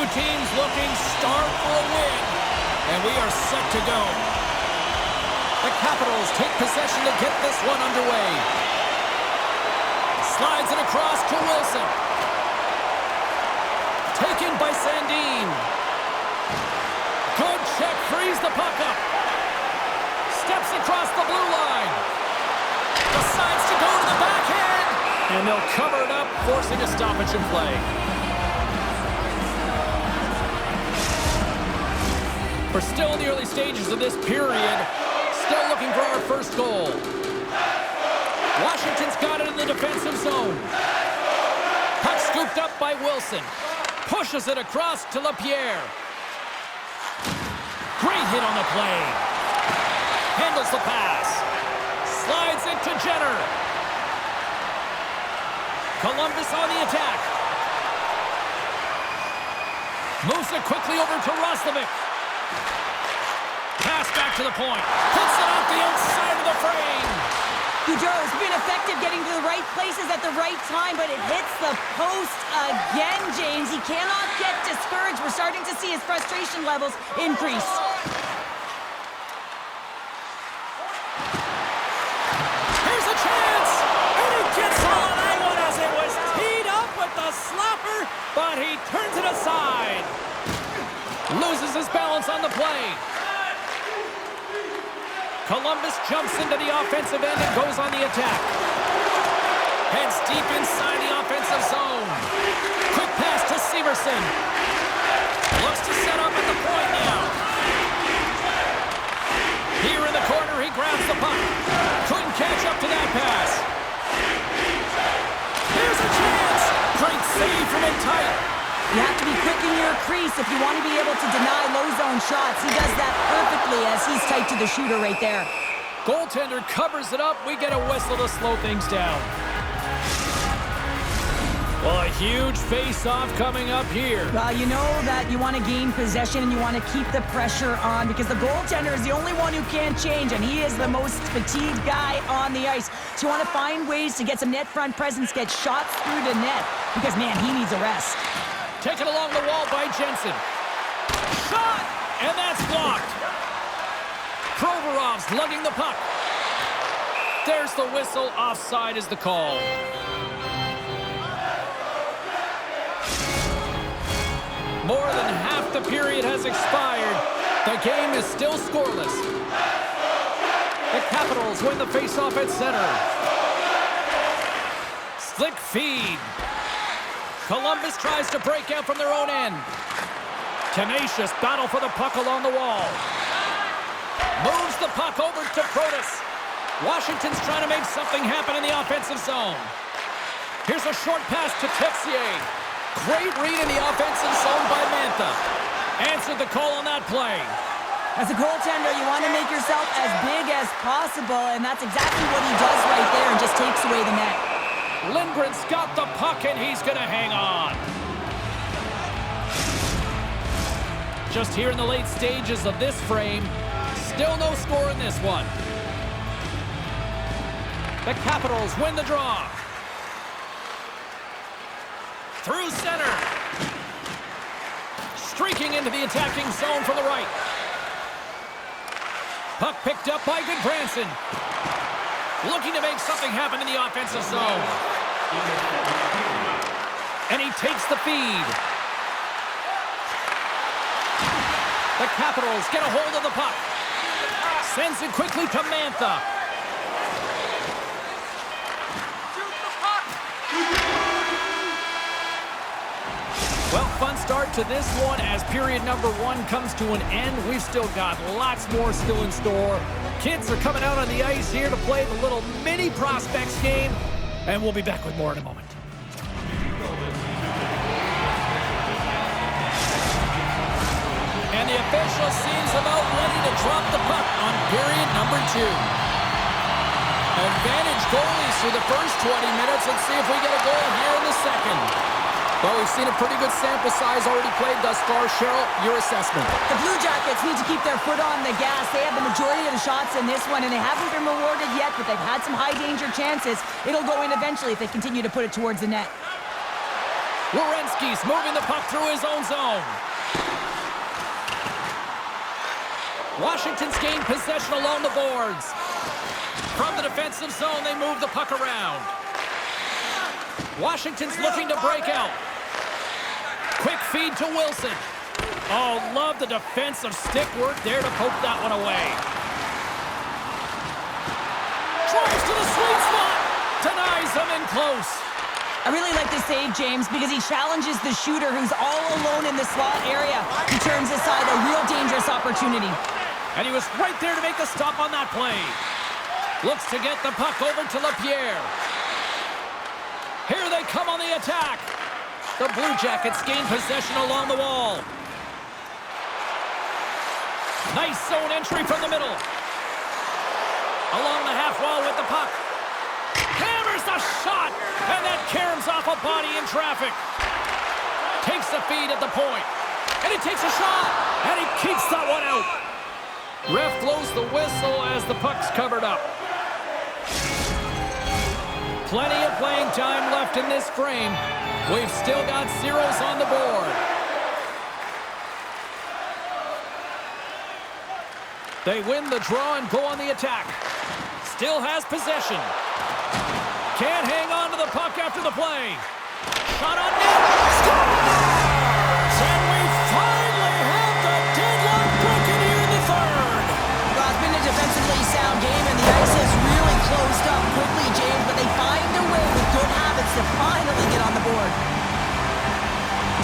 Two teams looking starved for a win, and we are set to go. The Capitals take possession to get this one underway. Slides it across to Wilson. Taken by Sandin. Good check, frees the puck up. Steps across the blue line. Decides to go to the backhand. And they'll cover it up, forcing a stoppage in play. We're still in the early stages of this period. Still looking for our first goal. Washington's got it in the defensive zone. Puck scooped up by Wilson. Pushes it across to LaPierre. Great hit on the play. Handles the pass. Slides it to Jenner. Columbus on the attack. Moves it quickly over to Roslovic. Pass back to the point. Puts it off the outside of the frame. Gaudreau's been effective getting to the right places at the right time, but it hits the post again, James. He cannot get discouraged. We're starting to see his frustration levels increase. Here's a chance! And he gets on that one as it was teed up with the slapper, but he turns it aside. Loses his balance on the play. Columbus jumps into the offensive end and goes on the attack. Heads deep inside the offensive zone. Quick pass to Severson. Looks to set up at the point now. Here in the corner, he grabs the puck. Couldn't catch up to that pass. Here's a chance. Great save from in tight. You have to be quick in your crease if you want to be able to deny low-zone shots. He does that perfectly as he's tight to the shooter right there. Goaltender covers it up. We get a whistle to slow things down. Well, a huge face-off coming up here. Well, you know that you want to gain possession and you want to keep the pressure on because the goaltender is the only one who can't change, and he is the most fatigued guy on the ice. So you want to find ways to get some net front presence, get shots through the net because, man, he needs a rest. Taken along the wall by Jensen. Shot! And that's blocked. Provorov's lugging the puck. There's the whistle. Offside is the call. More than half the period has expired. The game is still scoreless. The Capitals win the faceoff at center. Slick feed. Columbus tries to break out from their own end. Tenacious battle for the puck along the wall. Moves the puck over to Protas. Washington's trying to make something happen in the offensive zone. Here's a short pass to Texier. Great read in the offensive zone by Mantha. Answered the call on that play. As a goaltender, you want to make yourself as big as possible, and that's exactly what he does right there and just takes away the net. Lindgren's got the puck, and he's going to hang on. Just here in the late stages of this frame, still no score in this one. The Capitals win the draw. Through center. Streaking into the attacking zone from the right. Puck picked up by Goodbranson. Looking to make something happen in the offensive zone. And he takes the feed. The Capitals get a hold of the puck. Sends it quickly to Mantha. Well, fun start to this one as period number one comes to an end. We've still got lots more still in store. Kids are coming out on the ice here to play the little mini prospects game, and we'll be back with more in a moment. And the official seems about ready to drop the puck on period number two. Advantage goalies through the first 20 minutes. Let's see if we get a goal here in the second. Well, we've seen a pretty good sample size already played thus far. Cheryl, your assessment. The Blue Jackets need to keep their foot on the gas. They have the majority of the shots in this one, and they haven't been rewarded yet, but they've had some high-danger chances. It'll go in eventually if they continue to put it towards the net. Werenski's moving the puck through his own zone. Washington's gained possession along the boards. From the defensive zone, they move the puck around. Washington's looking to break out. Quick feed to Wilson. Oh, love the defensive stick work there to poke that one away. Tries to the sweet spot. Denies him in close. I really like this save, James, because he challenges the shooter who's all alone in the slot area. He turns aside a real dangerous opportunity. And he was right there to make the stop on that play. Looks to get the puck over to LaPierre. Here they come on the attack. The Blue Jackets gain possession along the wall. Nice zone entry from the middle. Along the half wall with the puck. Hammers the shot, and that caroms off a body in traffic. Takes the feed at the point, and he takes a shot, and he keeps that one out. Ref blows the whistle as the puck's covered up. Plenty of playing time left in this frame. We've still got zeros on the board. They win the draw and go on the attack. Still has possession. Can't hang on to the puck after the play. Shot on net. Scores! And we finally have the deadlock broken here in the third. Well, it's been a defensively sound game, and the ice has really closed up quickly, James, but they find a way with good habits to finally get on the board.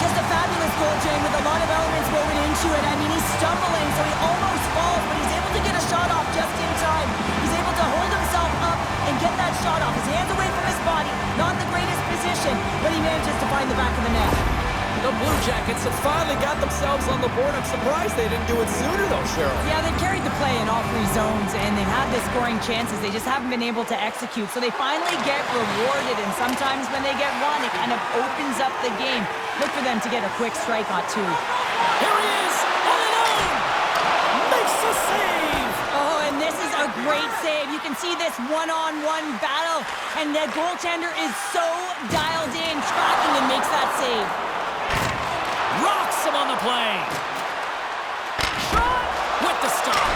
Just a fabulous goal, James, with a lot of elements woven into it. I mean, he's stumbling, so he almost falls, but he's able to get a shot off just in time. He's able to hold himself up and get that shot off. His hands away from his body, not in the greatest position, but he manages to find the back of the net. The Blue Jackets have finally got themselves on the board. I'm surprised they didn't do it sooner, though, Cheryl. Yeah, they've carried the play in all three zones, and they've had the scoring chances. They just haven't been able to execute. So they finally get rewarded, and sometimes when they get one, it kind of opens up the game. Look for them to get a quick strike on two. Here he is, all alone! Makes the save! Oh, and this is a great save. You can see this one-on-one battle, and the goaltender is so dialed in, tracking and makes that save. Rocks him on the play. Shot with the stop.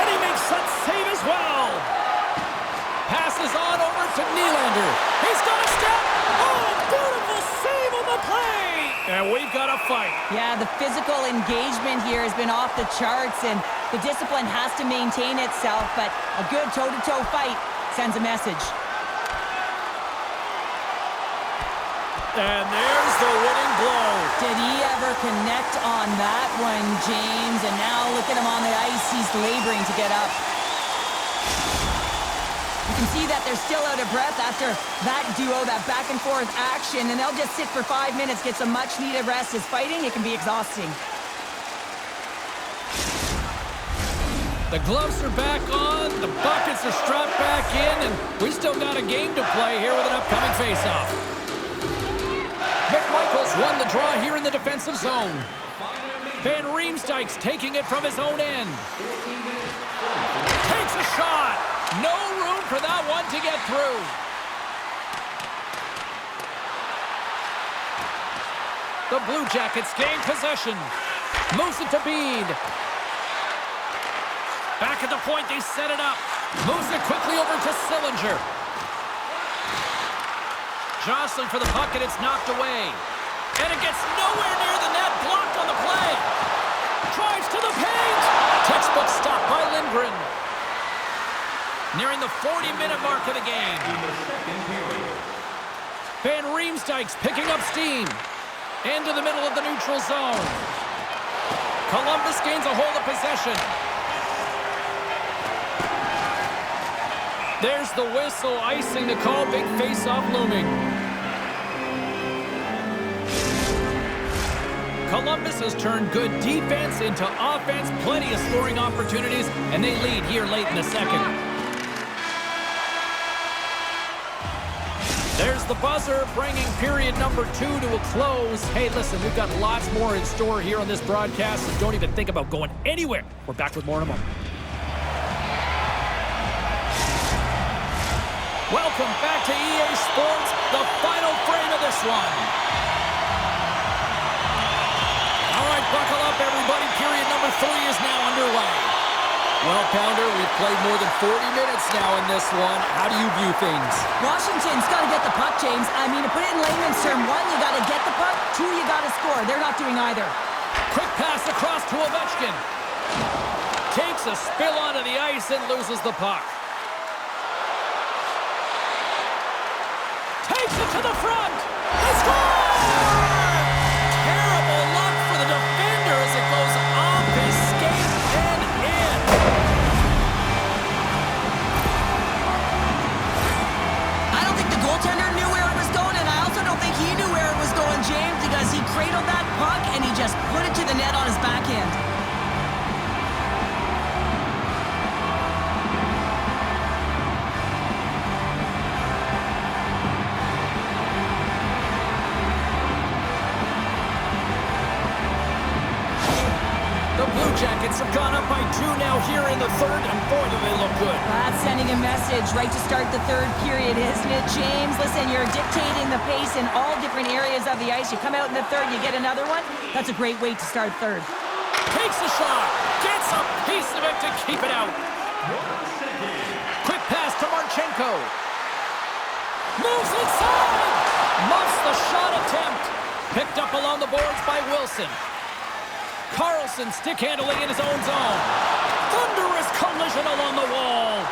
And he makes that save as well. Passes on over to Nylander. He's got a step. Oh, beautiful save on the play. And we've got a fight. Yeah, the physical engagement here has been off the charts, and the discipline has to maintain itself, but a good toe-to-toe fight sends a message. And there's the winning blow. Did he ever connect on that one, James? And now look at him on the ice. He's laboring to get up. You can see that they're still out of breath after that duo, that back and forth action, and they'll just sit for 5 minutes, get some much needed rest. As fighting, it can be exhausting. The gloves are back on, the buckets are strapped back in, and we still got a game to play here with an upcoming faceoff. McMichael's won the draw here in the defensive zone. Van Riemsdyk's taking it from his own end. Takes a shot. No room for that one to get through. The Blue Jackets gain possession. Moves it to Bede. Back at the point, they set it up. Moves it quickly over to Sillinger. Jostling for the puck, and it's knocked away. And it gets nowhere near the net, blocked on the play. Drives to the paint. Textbook stop by Lindgren. Nearing the 40-minute mark of the game. Van Riemsdyk's picking up steam. Into the middle of the neutral zone. Columbus gains a hold of possession. There's the whistle, icing the call, big face-off looming. Columbus has turned good defense into offense, plenty of scoring opportunities, and they lead here late in the second. There's the buzzer, bringing period number 2 to a close. Hey, listen, we've got lots more in store here on this broadcast, so don't even think about going anywhere. We're back with more in a moment. Welcome back to EA Sports, the final frame of this one. Buckle up, everybody. Period number 3 is now underway. Well, Pounder, we've played more than 40 minutes now in this one. How do you view things? Washington's got to get the puck, James. I mean, to put it in layman's term, 1, you got to get the puck. 2, you got to score. They're not doing either. Quick pass across to Ovechkin. Takes a spill onto the ice and loses the puck. Takes it to the front. He scores! Terrible luck for the defender as it goes off his skate and in. I don't think the goaltender knew where it was going, and I also don't think he knew where it was going, James, because he cradled that puck and he just put it to the net on his backhand. Jackets have gone up by 2 now here in the third, and boy, do they look good. That's sending a message right to start the third period, isn't it, James? Listen, you're dictating the pace in all different areas of the ice. You come out in the third, you get another one. That's a great way to start third. Takes a shot, gets a piece of it to keep it out. Quick pass to Marchenko. Moves inside. Muffs the shot attempt. Picked up along the boards by Wilson. Carlson stick handling in his own zone. Thunderous collision along the wall.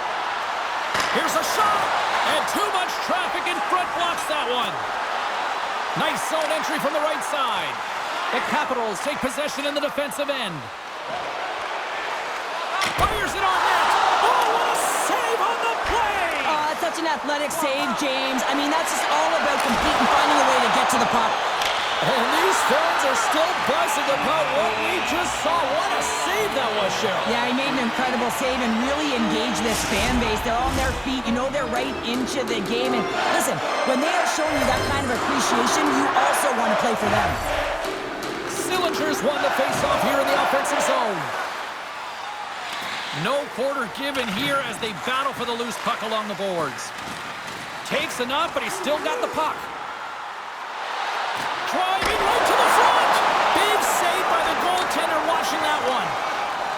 Here's a shot, and too much traffic in front blocks that one. Nice zone entry from the right side. The Capitals take possession in the defensive end. Fires it on net. Oh, what a save on the play! Oh, that's such an athletic save, James. I mean, that's just all about competing, finding a way to get to the puck. And these fans are still buzzing about what we just saw. What a save that was, Cheryl. Yeah, he made an incredible save and really engaged this fan base. They're on their feet. You know they're right into the game. And listen, when they are showing you that kind of appreciation, you also want to play for them. Sillinger's won the faceoff here in the offensive zone. No quarter given here as they battle for the loose puck along the boards. Takes enough, but he's still got the puck. Driving right to the front. Big save by the goaltender watching that one.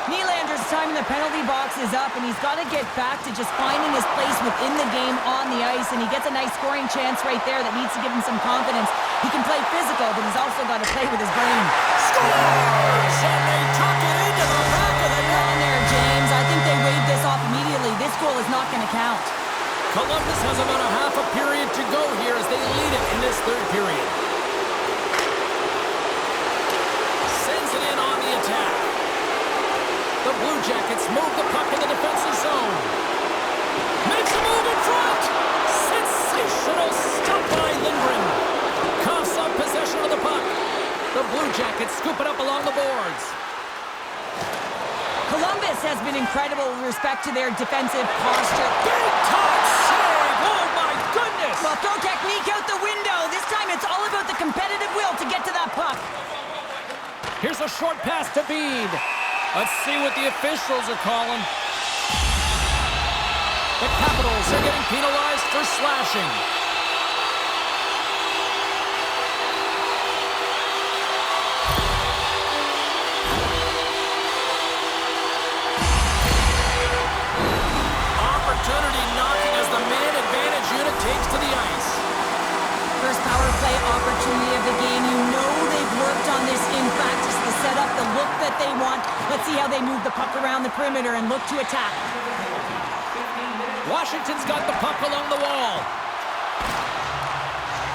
Nylander's time in the penalty box is up, and he's got to get back to just finding his place within the game on the ice, and he gets a nice scoring chance right there that needs to give him some confidence. He can play physical, but he's also got to play with his brain. Scores! And they tuck it into the back of the net. On there, James. I think they waved this off immediately. This goal is not going to count. Columbus has about a half a period to go here as they lead it in this third period. The Blue Jackets move the puck in the defensive zone. Makes a move in front. Sensational stop by Lindgren. Coughs up possession of the puck. The Blue Jackets scoop it up along the boards. Columbus has been incredible with respect to their defensive posture. Big time save. Oh, my goodness. Well, throw technique out the window. This time it's all about the competitive will to get to that puck. Here's a short pass to Bede. Let's see what the officials are calling. The Capitals are getting penalized for slashing. Opportunity knocking as the man advantage unit takes to the ice. First power play opportunity of the game. You know they've worked on this in practice to set up the look that they want. Let's see how they move the puck around the perimeter and look to attack. Washington's got the puck along the wall.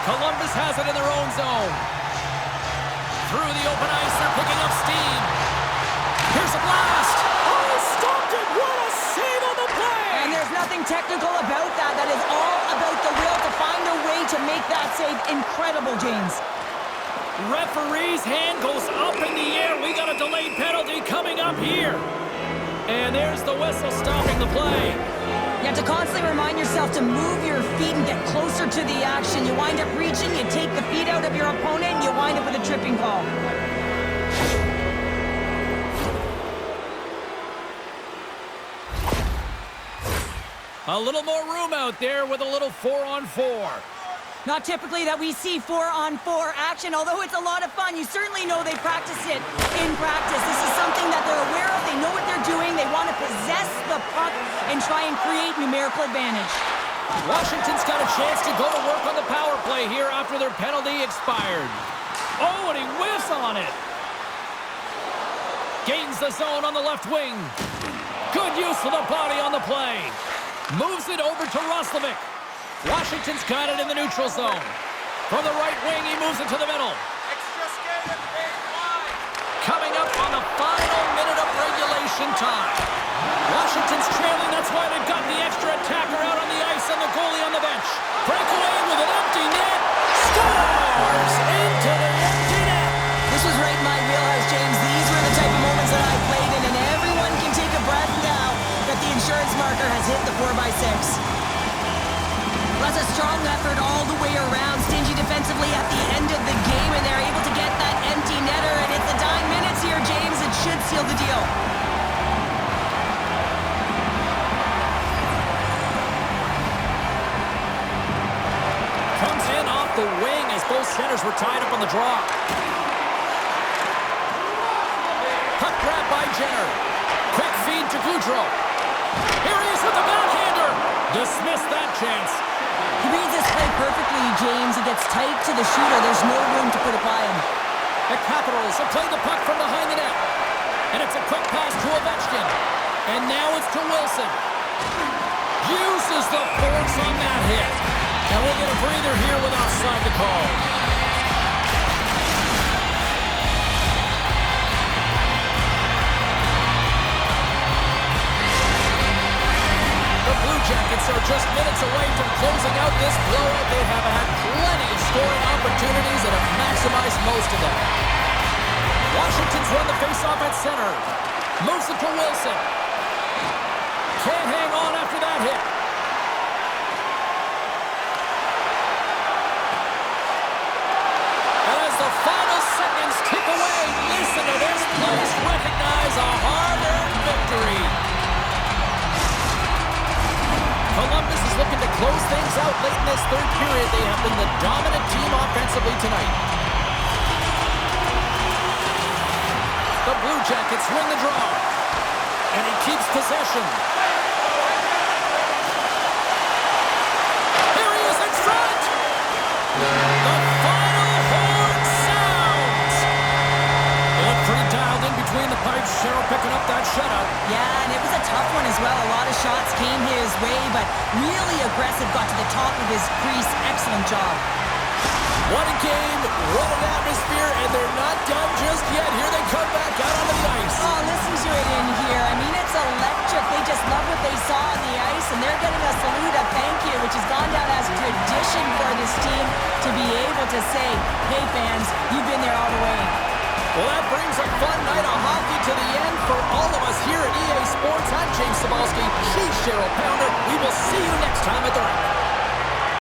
Columbus has it in their own zone. Through the open ice, they're picking up steam. Here's a blast. Oh, stopped it. What a save on the play. And there's nothing technical about that. That is all about the will to find a way to make that save. Incredible, James. Referee's hand goes up in the air. We got a delayed penalty coming up here. And there's the whistle stopping the play. You have to constantly remind yourself to move your feet and get closer to the action. You wind up reaching, you take the feet out of your opponent, and you wind up with a tripping call. A little more room out there with a little 4-on-4. Not typically that we see 4-on-4 action, although it's a lot of fun. You certainly know they practice it in practice. This is something that they're aware of. They know what they're doing. They want to possess the puck and try and create numerical advantage. Washington's got a chance to go to work on the power play here after their penalty expired. Oh, and he whiffs on it. Gains the zone on the left wing. Good use of the body on the play. Moves it over to Roslovic. Washington's got it in the neutral zone. From the right wing, he moves it to the middle. Coming up on the final minute of regulation time. Washington's trailing, that's why they've got the extra attacker out on the ice and the goalie on the bench. Breakaway with an empty net. Scores into the empty net. This was right in my wheelhouse, James. These were the type of moments that I played in, and everyone can take a breath now that the insurance marker has hit the 4x6. That's a strong effort all the way around. Stingy defensively at the end of the game, and they're able to get that empty netter. And it's the dying minutes here, James. It should seal the deal. Comes in off the wing as both centers were tied up on the draw. Puck grab by Jenner. Quick feed to Goudreau. Here he is with the backhander. Dismissed that chance. He reads this play perfectly, James. He gets tight to the shooter. There's no room to put it by him. The Capitals have played the puck from behind the net. And it's a quick pass to Ovechkin. And now it's to Wilson. Uses the force on that hit. And we'll get a breather here with offside the call. The Blue Jackets are just minutes away from closing out this blowout. They have had plenty of scoring opportunities and have maximized most of them. Washington's won the faceoff at center. Moves it to Wilson. Can't hang on after that hit. And as the final seconds tick away, listen to this place recognize a hard-earned victory. Columbus is looking to close things out late in this third period. They have been the dominant team offensively tonight. The Blue Jackets win the draw. And he keeps possession. Here he is in front! The final horn sounds! They look pretty dialed in between the pipes. Cheryl picking up that shutout. Yeah, and it was a tough one as well. A lot of shots came his way, but really aggressive, got to the top of his crease. Excellent job. What a game, what an atmosphere, and they're not done just yet. Here they come back out onto the ice. Oh, listen to it in here. I mean, it's electric. They just love what they saw on the ice, and they're getting a salute, a thank you, which has gone down as tradition for this team to be able to say, hey, fans, you've been there all the way. Well, that brings a fun night of hockey to the end for all of us here at EA Sports. I'm James Cybulski. She's Cheryl Pounder. We will see you next time at the rink.